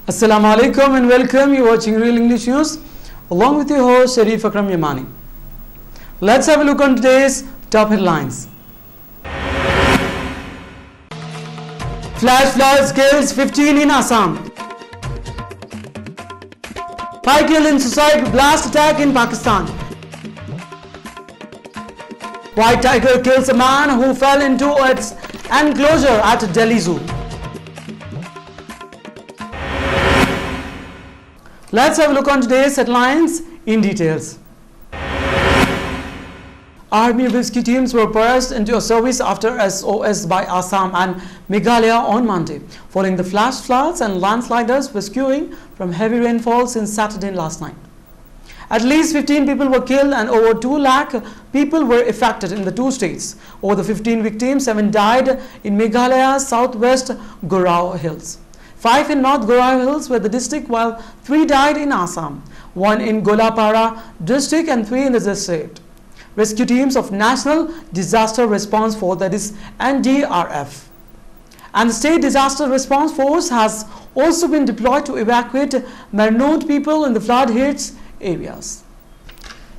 Assalamu alaikum and welcome. You're watching Real English News along with your host Sharif Akram Yamani. Let's have a look on today's top headlines. Flash floods kills 15 in Assam. 5 killed in suicide blast attack in Pakistan. White tiger kills a man who fell into its enclosure at Delhi Zoo. Let's have a look on today's headlines in details. Army rescue teams were pressed into service after SOS by Assam and Meghalaya on Monday, following the flash floods and landslides rescuing from heavy rainfall since Saturday last night. At least 15 people were killed and over 2 lakh people were affected in the two states. Over the 15 victims, 7 died in Meghalaya's southwest Gorao Hills. 5 in North Gorao Hills were the district, while 3 died in Assam, 1 in Golapara district and 3 in the state. Rescue teams of National Disaster Response Force, that is NDRF, and the State Disaster Response Force has also been deployed to evacuate marooned people in the flood-hit areas.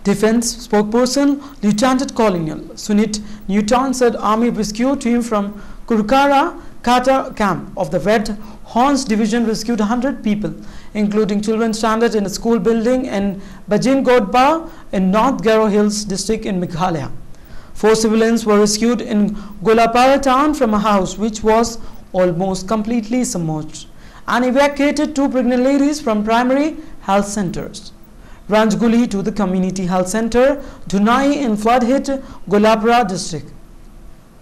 Defense spokesperson Lieutenant Colonel Sunit Newton said Army rescue team from Kurkara Kata camp of the Red Horns Division rescued 100 people, including children stranded in a school building in Bajingodba in North Garo Hills district in Meghalaya. 4 civilians were rescued in Golapara town from a house which was almost completely submerged, and evacuated 2 pregnant ladies from primary health centers. Ranjguli to the community health center, Dunai in flood-hit Golapara district.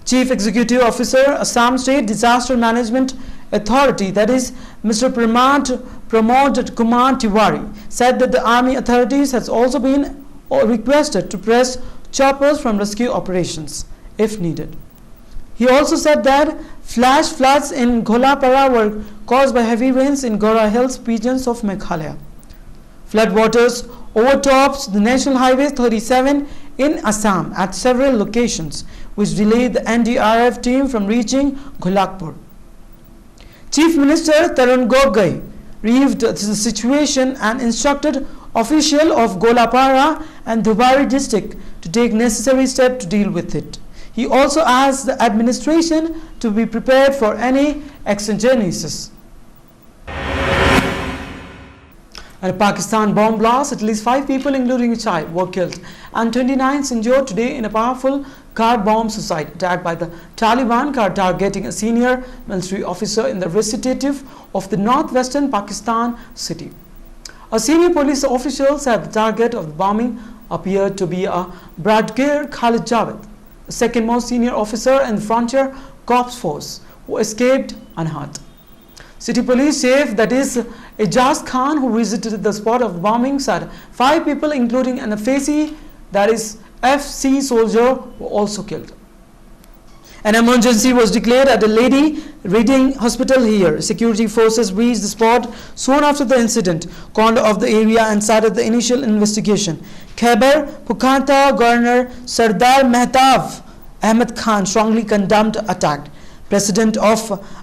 Chief Executive Officer, Assam State Disaster Management Authority, that is Mr. Pramod Kumar Tiwari, said that the Army authorities has also been requested to press choppers from rescue operations if needed. He also said that flash floods in Golapara were caused by heavy rains in Gora Hills regions of Meghalaya. Floodwaters overtopped the National Highway 37 in Assam at several locations, which delayed the NDRF team from reaching Golakpur. Chief Minister Tarun Gogoi reviewed the situation and instructed officials of Golapara and Dhubari district to take necessary steps to deal with it. He also asked the administration to be prepared for any exigencies. At a Pakistan bomb blast, at least 5 people, including a child, were killed and 29 injured today in a powerful car bomb suicide attack by the Taliban, targeting a senior military officer in the recitative of the northwestern Pakistan city. A senior police official said the target of the bombing appeared to be a Brigadier Khalid Javed, the second most senior officer in the Frontier Corps Force, who escaped unhurt. City police chief, that is Ijaz Khan, who visited the spot of the bombing, said 5 people, including an FAC, that is FC soldier, were also killed. An emergency was declared at the Lady Reading Hospital here. Security forces reached the spot soon after the incident, cordoned off the area and started the initial investigation. Khyber Pakhtunkhwa Governor Sardar Mehtab Ahmed Khan strongly condemned the attack. President of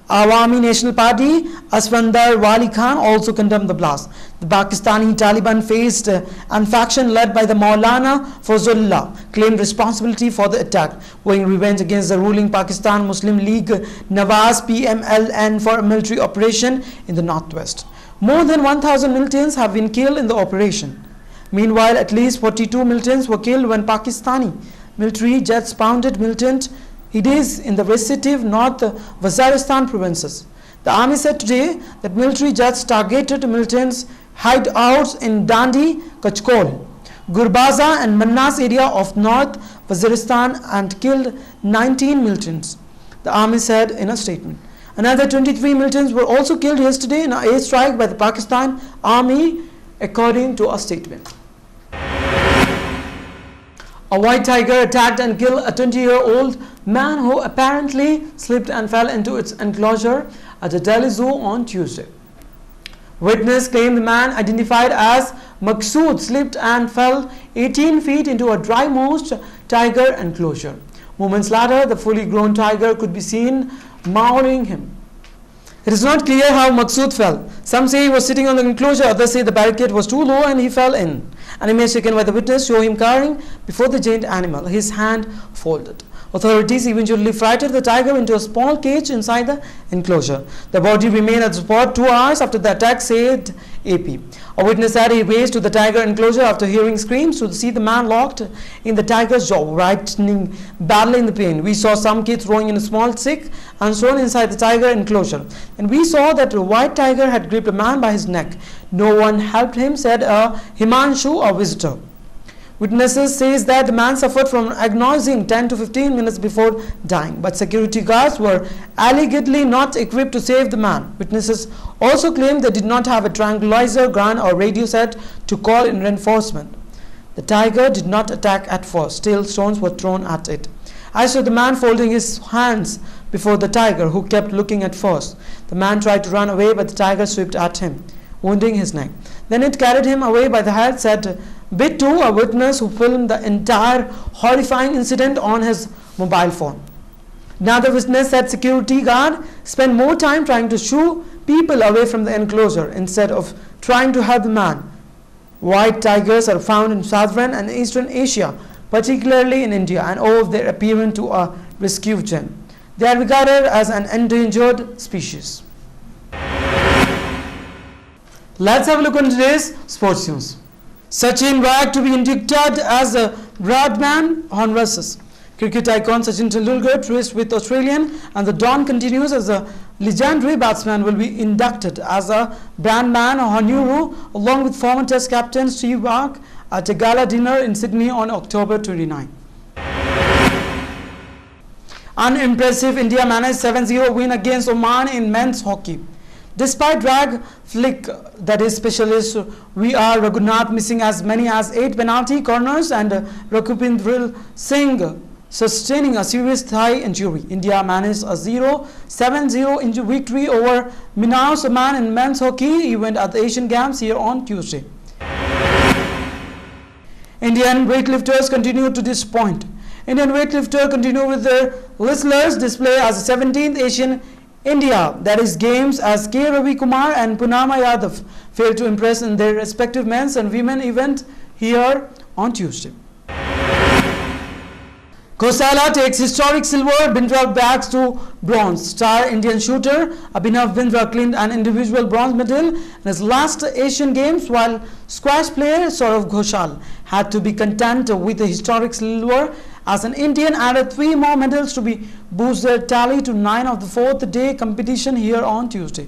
Awami National Party, Asfandar Wali Khan, also condemned the blast. The Pakistani Taliban faced an faction led by the Maulana Fazlullah claimed responsibility for the attack, vowing revenge against the ruling Pakistan Muslim League Nawaz PMLN for a military operation in the northwest. More than 1,000 militants have been killed in the operation. Meanwhile, at least 42 militants were killed when Pakistani military jets pounded militant Hidis in the respective North Waziristan provinces. The army said today that military jets targeted militants' hideouts in Dandi, Kachkol, Gurbaza and Mannas area of North Waziristan and killed 19 militants, the army said in a statement. Another 23 militants were also killed yesterday in an airstrike by the Pakistan Army, according to a statement. A white tiger attacked and killed a 20-year-old man who apparently slipped and fell into its enclosure at the Delhi Zoo on Tuesday. Witness claimed the man, identified as Maqsood, slipped and fell 18 feet into a dry-moist tiger enclosure. Moments later, the fully grown tiger could be seen mauling him. It is not clear how Maqsood fell. Some say he was sitting on the enclosure, others say the barricade was too low and he fell in. An image taken by the witness show him cowering before the giant animal, his hand folded. Authorities eventually frightened the tiger into a small cage inside the enclosure. The body remained at the spot 2 hours after the attack, said AP. A witness said he raced to the tiger enclosure after hearing screams to see the man locked in the tiger's jaw, writhing badly in the pain. We saw some kids throwing in a small stick and thrown inside the tiger enclosure. And we saw that a white tiger had gripped a man by his neck. No one helped him, said Himanshu, a visitor. Witnesses says that the man suffered from agonizing 10 to 15 minutes before dying, but security guards were allegedly not equipped to save the man. Witnesses also claim they did not have a tranquilizer gun or radio set to call in reinforcement. The tiger did not attack at first. Still, stones were thrown at it. I saw the man folding his hands before the tiger, who kept looking at first. The man tried to run away, but the tiger swept at him, wounding his neck. Then it carried him away by the head, said Bit 2, a witness who filmed the entire horrifying incident on his mobile phone. Another witness said security guard spent more time trying to shoo people away from the enclosure instead of trying to help the man. White tigers are found in southern and eastern Asia, particularly in India, and owe their appearance to a rescue gene. They are regarded as an endangered species. Let's have a look on today's sports news. Sachin Wag to be inducted as a Bradman on versus. Cricket icon Sachin Tendulkar, truced with Australian, and the Don continues as a legendary batsman, will be inducted as a Bradman Honuru along with former Test captain Steve Wag at a gala dinner in Sydney on October 29. Unimpressive, India managed 7-0 win against Oman in men's hockey. Despite drag flick, that is specialist VR Raghunath missing as many as 8 penalty corners and Rakupindra Singh sustaining a serious thigh injury, India managed a 7-0 victory over Manaus Oman in men's hockey event at the Asian Games here on Tuesday. Indian weightlifters continue to disappoint. Indian weightlifter continue with their listless display as the 17th Asian India, that is Games, as K. Ravi Kumar and Punama Yadav failed to impress in their respective men's and women event here on Tuesday. Khosala takes historic silver, Bindra backs to bronze. Star Indian shooter Abhinav Bindra claimed an individual bronze medal in his last Asian Games, while squash player Saurav Ghoshal had to be content with a historic silver as an Indian added 3 more medals to be boost their tally to 9 of the 4th day competition here on Tuesday.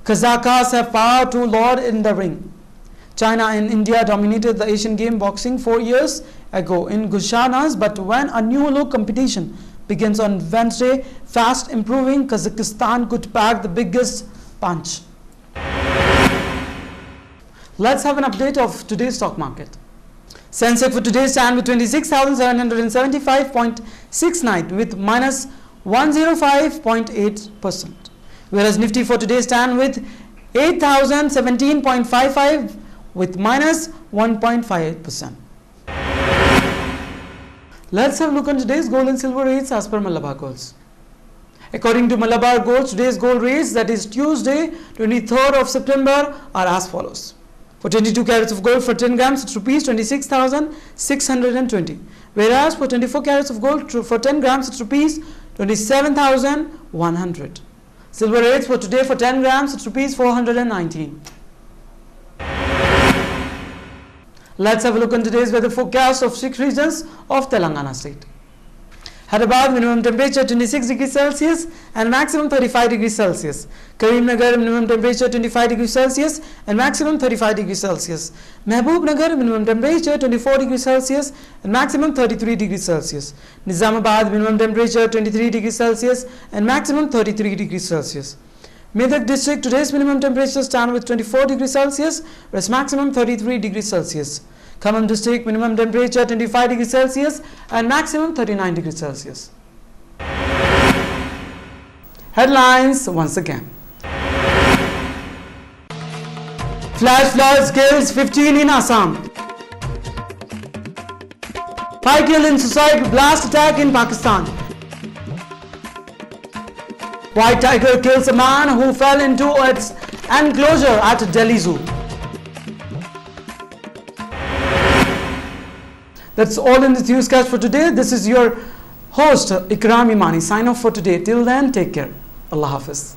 Kazakhs have power to lord in the ring. China and India dominated the Asian Game boxing 4 years ago in Gushanas, but when a new look competition begins on Wednesday, fast improving Kazakhstan could pack the biggest punch. Let's have an update of today's stock market. Sensex for today stand with 26,775.69 with minus 105.8%. Whereas Nifty for today stand with 8,017.55 with minus 1.58%. Let's have a look on today's gold and silver rates as per Malabar Golds. According to Malabar Gold, today's gold rates, that is Tuesday 23rd of September, are as follows. For 22 carats of gold for 10 grams, it's rupees 26,620. Whereas for 24 carats of gold for 10 grams, it's rupees 27,100. Silver rates for today for 10 grams, it's rupees 419. Let's have a look on today's weather forecast of 6 regions of Telangana state. Hyderabad minimum temperature 26 degrees Celsius and maximum 35 degrees Celsius. Karimnagar minimum temperature 25 degrees Celsius and maximum 35 degrees Celsius. Mehboob-Nagar minimum temperature 24 degrees Celsius and maximum 33 degrees Celsius. Nizamabad minimum temperature 23 degrees Celsius and maximum 33 degrees Celsius. Medak district today's minimum temperature stand with 24 degrees Celsius whereas maximum 33 degrees Celsius. Khammam district minimum temperature 25 degrees Celsius and maximum 39 degrees Celsius. Headlines once again. Flash floods kills 15 in Assam. 5 killed in suicide blast attack in Pakistan. White tiger kills a man who fell into its enclosure at Delhi Zoo. That's all in this newscast for today. This is your host Ikram Imani. Sign off for today. Till then, take care. Allah Hafiz.